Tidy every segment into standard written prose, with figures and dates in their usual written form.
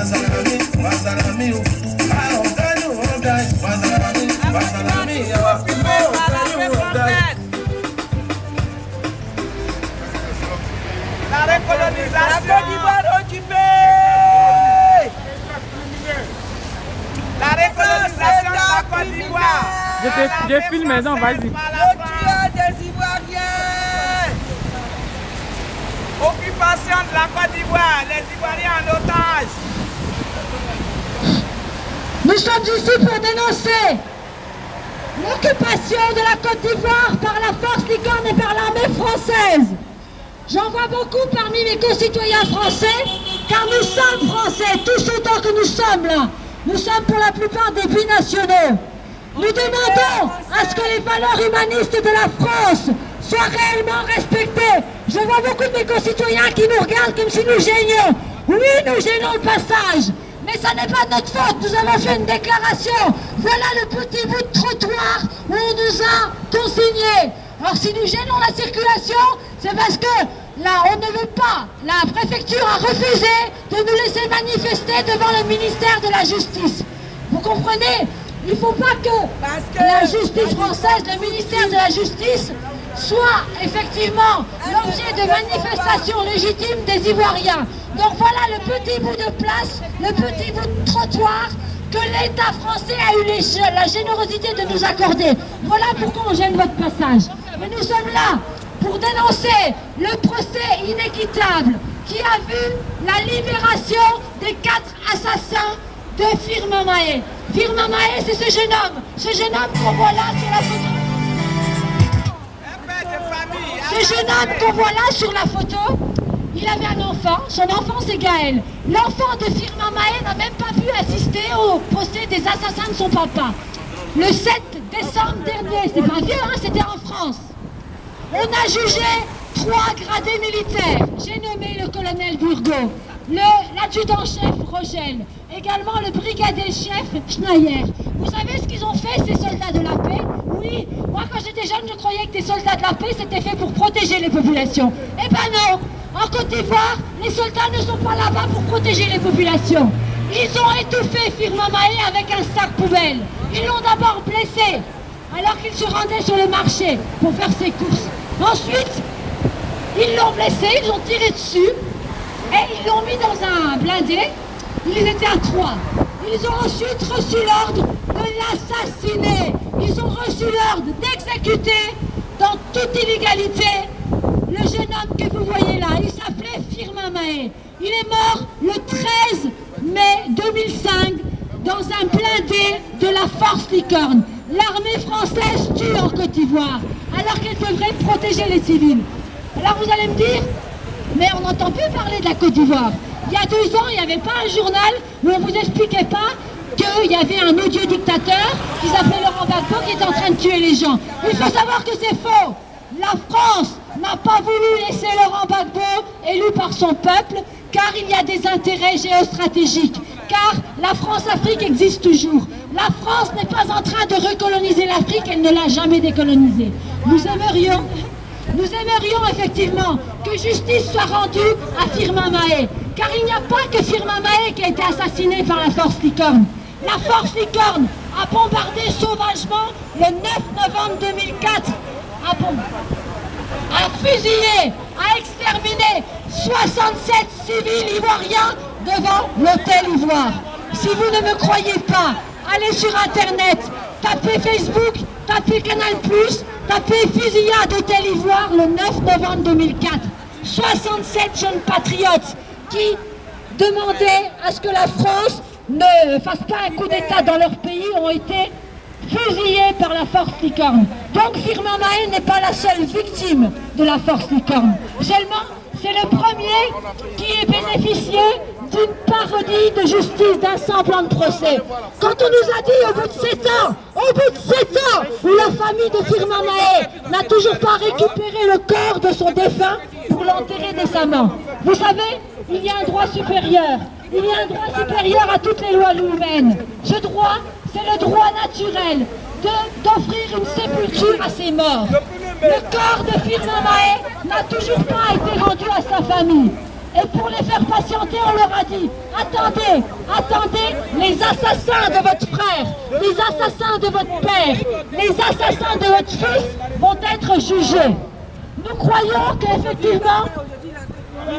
La recolonisation. La Côte d'Ivoire occupée. La recolonisation de la Côte d'Ivoire. Je filme maintenant, vas-y. Le tueur des Ivoiriens. Occupation de la Côte d'Ivoire, les Ivoiriens en otage. Nous sommes ici pour dénoncer l'occupation de la Côte d'Ivoire par la force Licorne et par l'armée française. J'en vois beaucoup parmi mes concitoyens français, car nous sommes français, tous autant que nous sommes là. Nous sommes pour la plupart des binationaux. Nous demandons à ce que les valeurs humanistes de la France soient réellement respectées. Je vois beaucoup de mes concitoyens qui nous regardent comme si nous gênions. Oui, nous gênons le passage, mais ça n'est pas de notre faute. Nous avons fait une déclaration. Voilà le petit bout de trottoir où on nous a consignés. Alors si nous gênons la circulation, c'est parce que là, on ne veut pas. La préfecture a refusé de nous laisser manifester devant le ministère de la Justice. Vous comprenez? Il ne faut pas que la justice française, le ministère de la Justice, soit effectivement l'objet de manifestations légitimes des Ivoiriens. Donc voilà le petit bout de place, le petit bout de trottoir que l'État français a eu la générosité de nous accorder. Voilà pourquoi on gêne votre passage. Mais nous sommes là pour dénoncer le procès inéquitable qui a vu la libération des 4 assassins de Firmin Mahé. Firmin Mahé, c'est ce jeune homme qu'on voit là sur la photo. Ce jeune homme qu'on voit là sur la photo, il avait un enfant, son enfant c'est Gaël. L'enfant de Firmin Mahé n'a même pas pu assister au procès des assassins de son papa. Le 7 décembre dernier, c'est pas vieux, hein, c'était en France. On a jugé 3 gradés militaires. J'ai nommé le colonel Burgot, l'adjudant-chef Rogel, également le brigadier-chef Schneier. Vous savez ce qu'ils ont fait, ces soldats de la paix? Oui, moi quand j'étais jeune, je croyais que des soldats de la paix, c'était fait pour protéger les populations. Eh ben non, en Côte d'Ivoire, les soldats ne sont pas là-bas pour protéger les populations. Ils ont étouffé Firmin Mahé avec un sac poubelle. Ils l'ont d'abord blessé, alors qu'il se rendait sur le marché pour faire ses courses. Ensuite, ils l'ont blessé, ils ont tiré dessus et ils l'ont mis dans un blindé. Ils étaient à 3. Ils ont ensuite reçu l'ordre de l'assassiner. Ils ont reçu l'ordre d'exécuter dans toute illégalité le jeune homme que vous voyez là. Il s'appelait Firmin Mahé. Il est mort le 13 mai 2005 dans un blindé de la force Licorne. L'armée française tue en Côte d'Ivoire, alors qu'elle devrait protéger les civils. Alors vous allez me dire, mais on n'entend plus parler de la Côte d'Ivoire. Il y a 2 ans, il n'y avait pas un journal où on ne vous expliquait pas qu'il y avait un odieux dictateur qui s'appelait Laurent Gbagbo qui était en train de tuer les gens. Il faut savoir que c'est faux. La France n'a pas voulu laisser Laurent Gbagbo élu par son peuple, car il y a des intérêts géostratégiques, car la France-Afrique existe toujours. La France n'est pas en train de recoloniser l'Afrique, elle ne l'a jamais décolonisée. Nous aimerions effectivement que justice soit rendue à Firmin Mahé, car il n'y a pas que Firmin Mahé qui a été assassiné par la force Licorne. La force Licorne a bombardé sauvagement le 9 novembre 2004, a fusillé, a exterminé 67 civils ivoiriens devant l'hôtel Ivoire. Si vous ne me croyez pas, allez sur internet, tapez Facebook, tapez Canal+, tapez fusillade d'hôtel Ivoire le 9 novembre 2004. 67 jeunes patriotes qui demandaient à ce que la France ne fasse pas un coup d'état dans leur pays ont été fusillés par la force Licorne. Donc Firmin Mahé n'est pas la seule victime de la force Licorne. Seulement, c'est le premier qui ait bénéficié d'une parodie de justice, d'un semblant de procès. Quand on nous a dit au bout de 7 ans, où la famille de Firmin Mahé n'a toujours pas récupéré le corps de son défunt pour l'enterrer décemment. Vous savez, il y a un droit supérieur. Il y a un droit supérieur à toutes les lois humaines. Ce droit, c'est le droit naturel d'offrir une sépulture à ses morts. Le corps de Firmin Mahé n'a toujours pas été rendu à sa famille. Et pour les faire patienter, on leur a dit, attendez, attendez, les assassins de votre frère, les assassins de votre père, les assassins de votre fils vont être jugés. Nous croyons qu'effectivement,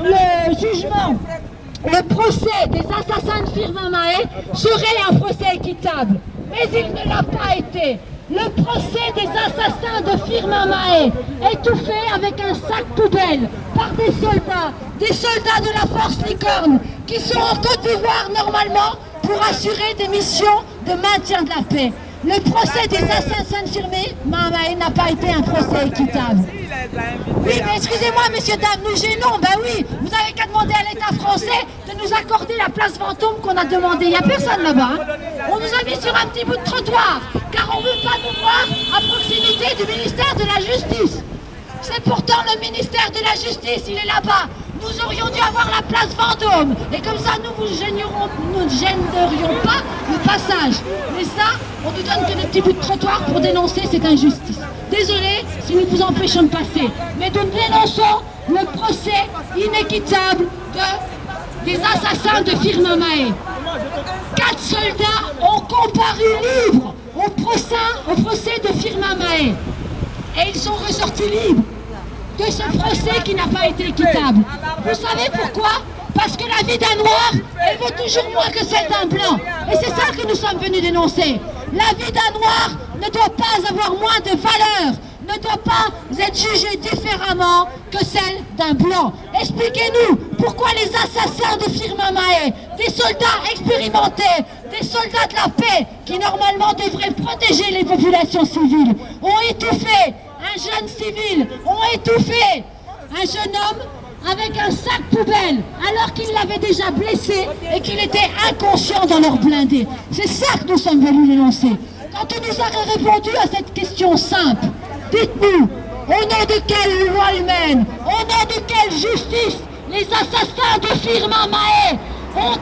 le jugement, le procès des assassins de Firmin Mahé serait un procès équitable. Mais il ne l'a pas été. Le procès des assassins de Firmin Mahé, étouffé avec un sac poubelle par des soldats de la force Licorne, qui sont en Côte d'Ivoire normalement pour assurer des missions de maintien de la paix. Le procès des assassins de Firmin Mahé n'a pas été un procès équitable. Oui, mais excusez-moi, messieurs, dames, nous gênons. Ben oui, vous n'avez qu'à demander à l'État français de nous accorder la place Vendôme qu'on a demandé. Il n'y a personne là-bas. Hein. On nous a mis sur un petit bout de trottoir, car on ne veut pas nous voir à proximité du ministère de la Justice. C'est pourtant le ministère de la Justice, il est là-bas. Nous aurions dû avoir la place Vendôme. Et comme ça, nous ne gênerions pas le passage. Mais ça, on nous donne que des petits bouts de trottoir pour dénoncer cette injustice. Désolé si nous vous empêchons de passer. Mais nous dénonçons le procès inéquitable des assassins de Firmin Mahé. 4 soldats ont comparu libres au procès de Firmin Mahé. Et ils sont ressortis libres de ce procès qui n'a pas été équitable. Vous savez pourquoi? Parce que la vie d'un noir, elle vaut toujours moins que celle d'un blanc. Et c'est ça que nous sommes venus dénoncer. La vie d'un noir ne doit pas avoir moins de valeur, ne doit pas être jugée différemment que celle d'un blanc. Expliquez-nous pourquoi les assassins de Firmin Mahé, des soldats expérimentés, des soldats de la paix, qui normalement devraient protéger les populations civiles, ont étouffé un jeune civil, ont étouffé un jeune homme avec un sac poubelle, alors qu'il l'avait déjà blessé et qu'il était inconscient dans leur blindé. C'est ça que nous sommes venus dénoncer. Quand on nous a répondu à cette question simple, dites-nous, au nom de quelle loi humaine, au nom de quelle justice, les assassins de Firmin Mahé ont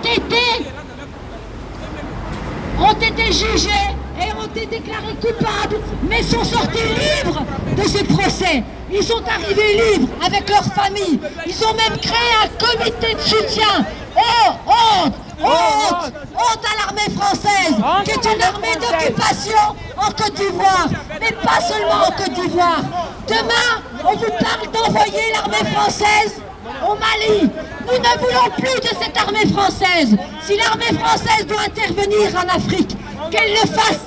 été jugés et ont été déclarés coupables, mais sont sortis libres de ce procès. Ils sont arrivés libres avec leur famille. Ils ont même créé un comité de soutien. Oh, honte! Honte! Honte à l'armée française, qui est une armée d'occupation en Côte d'Ivoire, mais pas seulement en Côte d'Ivoire. Demain, on vous parle d'envoyer l'armée française au Mali. Nous ne voulons plus de cette armée française. Si l'armée française doit intervenir en Afrique, qu'elle le fasse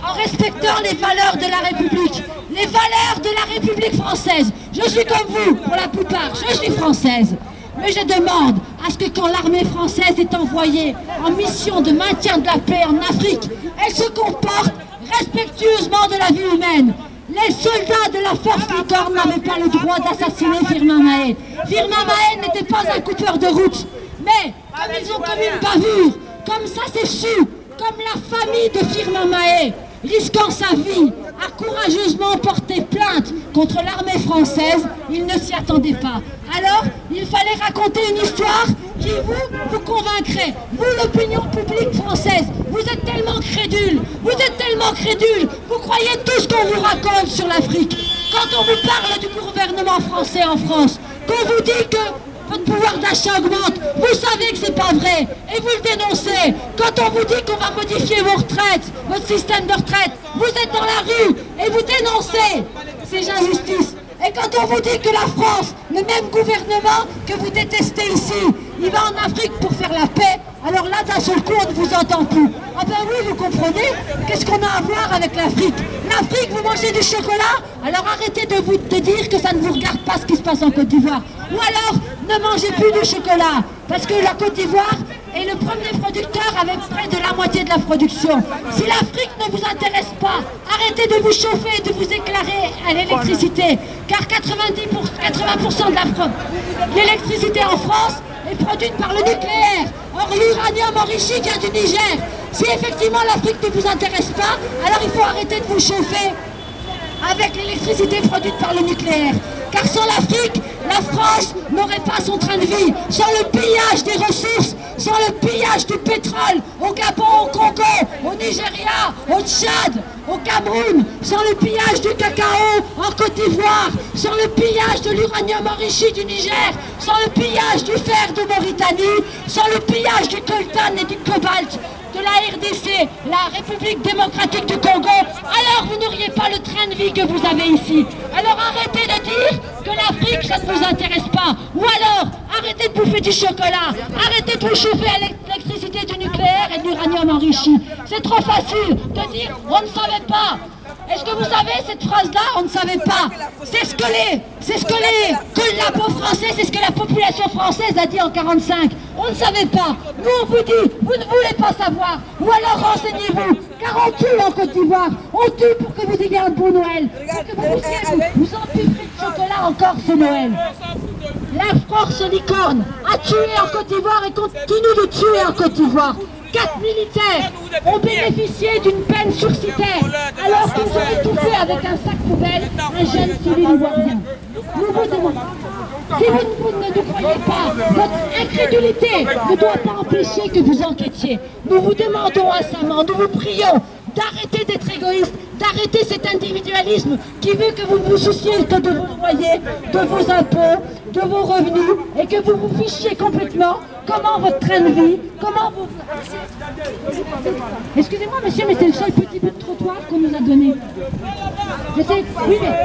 en respectant les valeurs de la République. Les valeurs de la République française. Je suis comme vous, pour la plupart, je suis française. Mais je demande à ce que quand l'armée française est envoyée en mission de maintien de la paix en Afrique, elle se comporte respectueusement de la vie humaine. Les soldats de la force Licorne n'avaient pas le droit d'assassiner Firmin Mahé. Firmin Mahé n'était pas un coupeur de route. Mais comme ils ont commis une bavure, comme ça c'est su, comme la famille de Firmin Mahé, risquant sa vie, a courageusement porté plainte contre l'armée française, il ne s'y attendait pas. Alors, il fallait raconter une histoire qui vous convaincrait. Vous, l'opinion publique française, vous êtes tellement crédules, vous croyez tout ce qu'on vous raconte sur l'Afrique. Quand on vous parle du gouvernement français en France, qu'on vous dit que votre pouvoir d'achat augmente, vous savez que c'est pas vrai, et vous le dénoncez. Quand on vous dit qu'on va modifier vos retraites, votre système de retraite, vous êtes dans la rue, et vous dénoncez ces injustices. Et quand on vous dit que la France, le même gouvernement que vous détestez ici, il va en Afrique pour faire la paix, alors là, d'un seul coup, on ne vous entend plus. Ah ben oui, vous comprenez? Qu'est-ce qu'on a à voir avec l'Afrique? L'Afrique, vous mangez du chocolat? Alors arrêtez de dire que ça ne vous regarde pas ce qui se passe en Côte d'Ivoire. Ou alors, ne mangez plus de chocolat, parce que la Côte d'Ivoire est le premier producteur avec près de la moitié de la production. Si l'Afrique ne vous intéresse pas, arrêtez de vous chauffer et de vous éclairer à l'électricité, car 80% de l'électricité en France est produite par le nucléaire. Or, l'uranium enrichi vient du Niger. Si effectivement l'Afrique ne vous intéresse pas, alors il faut arrêter de vous chauffer avec l'électricité produite par le nucléaire. Car sans l'Afrique, la France n'aurait pas son train de vie. Sans le pillage des ressources, sans le pillage du pétrole, au Gabon, au Congo, au Nigeria, au Tchad, au Cameroun, sans le pillage du cacao, en Côte d'Ivoire, sans le pillage de l'uranium enrichi du Niger, sans le pillage du fer de Mauritanie, sans le pillage du coltan et du cobalt de la RDC, la République démocratique du Congo, alors vous n'auriez pas le train de vie que vous avez ici. Alors arrêtez de dire que l'Afrique, ça ne vous intéresse pas. Ou alors, arrêtez de bouffer du chocolat, arrêtez de vous chauffer à l'électricité du nucléaire et de l'uranium enrichi. C'est trop facile de dire on ne savait pas. Est-ce que vous savez cette phrase-là? On ne savait pas. C'est ce que les collabos français, c'est ce que la population française a dit en 1945. On ne savait pas. Nous on vous dit, vous ne voulez pas savoir. Ou alors renseignez-vous. Car on tue en Côte d'Ivoire. On tue pour que vous ayez un beau Noël. Pour que vous empiffrez de chocolat encore ce Noël. La force licorne a tué en Côte d'Ivoire et continue de tuer en Côte d'Ivoire. 4 militaires ont bénéficié d'une peine sursitaire alors qu'ils ont étouffé avec un sac poubelle un jeune civil ivoirien. Nous vous demandons, si vous ne nous croyez pas, votre incrédulité ne doit pas empêcher que vous enquêtiez. Nous vous demandons instamment, nous vous prions d'arrêter d'être égoïste, d'arrêter cet individualisme qui veut que vous ne vous souciez que de vos loyers, de vos impôts, de vos revenus et que vous vous fichiez complètement comment votre train de vie, comment vous... Excusez-moi monsieur, mais c'est le seul petit bout de trottoir qu'on nous a donné. Oui, mais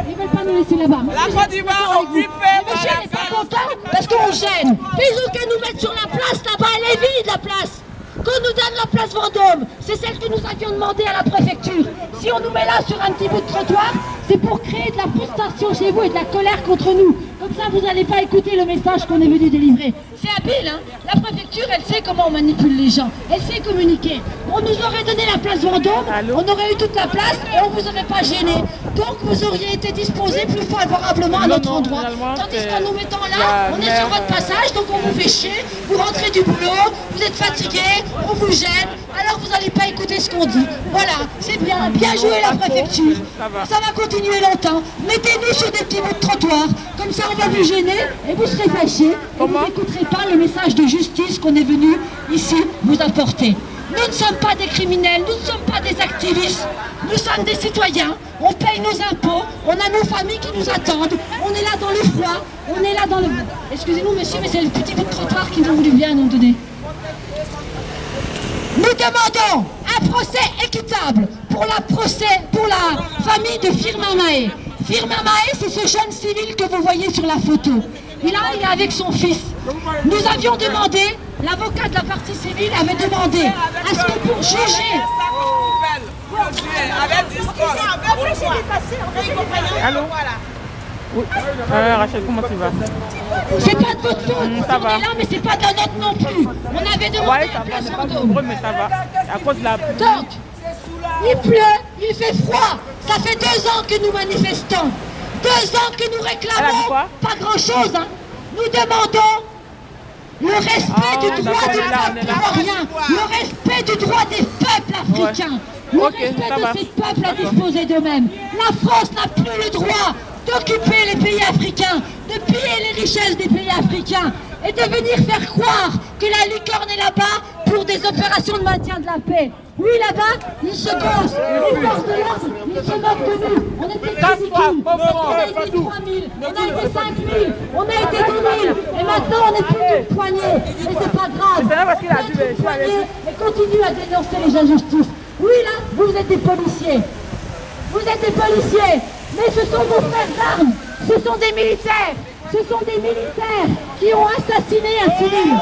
ils ne veulent pas nous laisser là-bas. La Côte d'Ivoire occupée par monsieur n'est pas content parce qu'on gêne. Plutôt qu'à nous mettre sur la place là-bas, elle est vide la place. Qu'on nous donne la place Vendôme, c'est celle que nous avions demandé à la préfecture. Si on nous met là sur un petit bout de trottoir, c'est pour créer de la frustration chez vous et de la colère contre nous. Comme ça, vous n'allez pas écouter le message qu'on est venu délivrer. C'est habile, hein? La préfecture, elle sait comment on manipule les gens. Elle sait communiquer. On nous aurait donné la place Vendôme, on aurait eu toute la place et on ne vous aurait pas gêné. Donc, vous auriez été disposé plus favorablement à notre endroit. Tandis qu'en nous mettant là, on est sur votre passage, donc on vous fait chier, vous rentrez du boulot, vous êtes fatigué, on vous gêne, alors vous n'allez pas écouter ce qu'on dit. Voilà, c'est bien, bien joué la préfecture. Ça va continuer longtemps. Mettez-nous sur des petits bouts de trottoir, comme ça on va vous gêner et vous serez fâchés. Et vous n'écouterez pas le message de justice qu'on est venu ici vous apporter. Nous ne sommes pas des criminels, nous ne sommes pas des activistes, nous sommes des citoyens, on paye nos impôts, on a nos familles qui nous attendent, on est là dans le froid, on est là dans le... Excusez-nous monsieur, mais c'est le petit bout de trottoir qui nous voulu bien nous donner. Nous demandons un procès équitable pour la famille de Firmin Mahé. Firmin Mahé, c'est ce jeune civil que vous voyez sur la photo. Il est avec son fils. Nous avions demandé, l'avocat de la partie civile avait demandé à ce que pour juger... Allô? Oui. Rachel, comment tu vas? C'est pas de votre faute, ça va. on est là, mais c'est pas de notre non plus. On avait demandé la place Vendôme. Mais ça va. À cause de la... Donc, il pleut, il fait froid. Ça fait 2 ans que nous manifestons. 2 ans que nous réclamons pas grand-chose. Hein. Nous demandons le respect du droit du peuple ivoirien, le respect du droit des peuples africains, le respect de ces peuples à disposer d'eux-mêmes. La France n'a plus le droit d'occuper les pays africains, de piller les richesses des pays africains et de venir faire croire que la licorne est là-bas pour des opérations de maintien de la paix. Lui là-bas, il se gosse, il porte de l'ordre, il se moque de nous. On était 10 000, on a été 3 000, on a été 5 000, on a été 10 000, et maintenant on n'est plus qu'une poignée. Et c'est pas grave, on est une poignée et continue à dénoncer les injustices. Oui là, vous êtes des policiers. Vous êtes des policiers, mais ce sont vos frères d'armes, ce sont des militaires. Ce sont des militaires qui ont assassiné un civil.